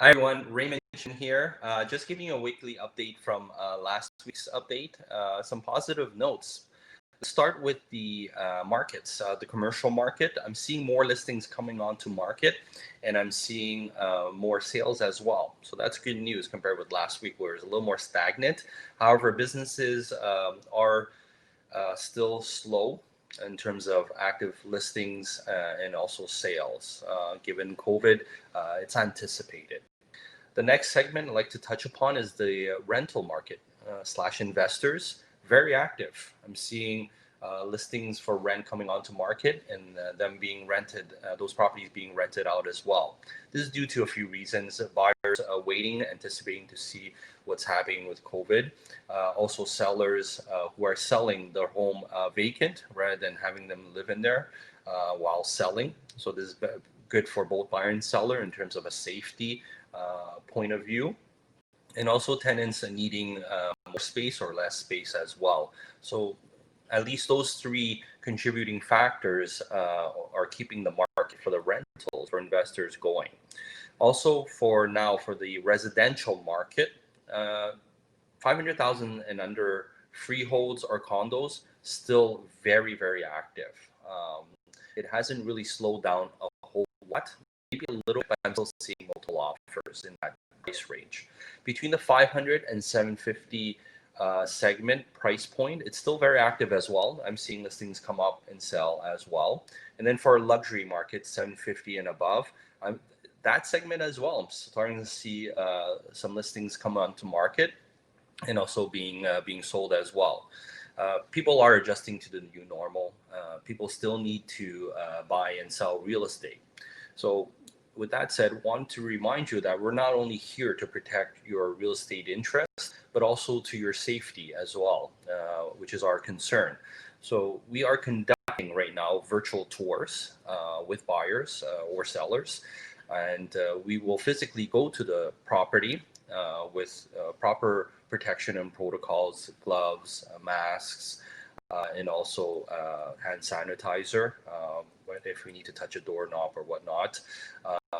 Hi everyone, Raymond Chin here. Just giving you a weekly update from last week's update. Some positive notes. Let's start with the markets, the commercial market. I'm seeing more listings coming onto market, and I'm seeing more sales as well. So that's good news compared with last week, where it's a little more stagnant. However, businesses are still slow in terms of active listings and also sales. Given COVID, it's anticipated. The next segment I'd like to touch upon is the rental market slash investors. Very active. I'm seeing listings for rent coming onto market and them being rented, those properties being rented out as well. This is due to a few reasons. Buyers are waiting, anticipating to see what's happening with COVID. Also, sellers who are selling their home vacant rather than having them live in there while selling. So this is good for both buyer and seller in terms of a safety point of view, and also tenants needing more space or less space as well. So at least those three contributing factors are keeping the market for the rentals for investors going. Also, for now, for the residential market, 500,000 and under freeholds or condos still very, very active. It hasn't really slowed down a whole lot, maybe a little, but I'm still seeing multiple offers in that price range. Between the 500 and 750 segment price point, it's still very active as well. I'm seeing listings come up and sell as well. And then for luxury market, 750 and above, that segment as well, I'm starting to see some listings come onto market and also being sold as well. People are adjusting to the new normal. People still need to buy and sell real estate. So with that said, want to remind you that we're not only here to protect your real estate interests, but also to your safety as well, which is our concern. So we are conducting right now virtual tours with buyers or sellers, and we will physically go to the property with proper protection and protocols, gloves, masks, and also hand sanitizer if we need to touch a doorknob or whatnot,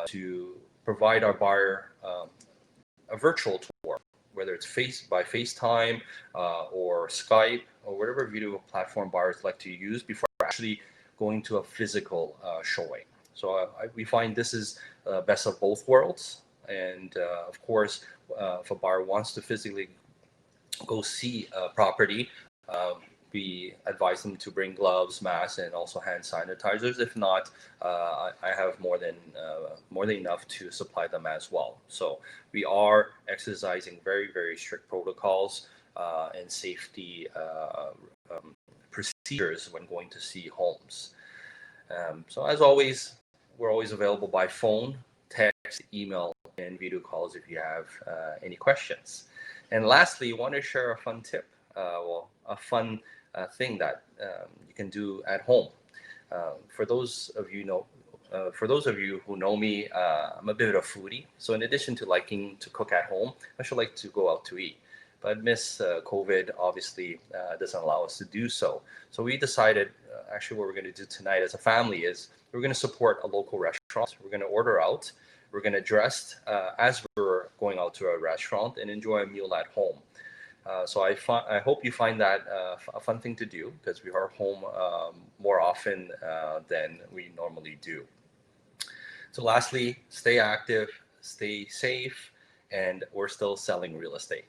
to provide our buyer a virtual tour, whether it's by FaceTime or Skype or whatever video platform buyers like to use before actually going to a physical showing. So we find this is best of both worlds. And of course, if a buyer wants to physically go see a property, we advise them to bring gloves, masks, and also hand sanitizers. If not, I have more than enough to supply them as well. So we are exercising very, very strict protocols and safety procedures when going to see homes. So as always, we're always available by phone, text, email, and video calls if you have any questions. And lastly, I want to share a fun tip, a fun thing that you can do at home. For those of you who know me, I'm a bit of a foodie. So in addition to liking to cook at home, I should like to go out to eat. But COVID obviously doesn't allow us to do so. So we decided, actually, what we're going to do tonight as a family is we're going to support a local restaurant. We're going to order out. We're going to dress as we're going out to a restaurant and enjoy a meal at home. So I hope you find that a fun thing to do, because we are home more often than we normally do. So lastly, stay active, stay safe, and we're still selling real estate.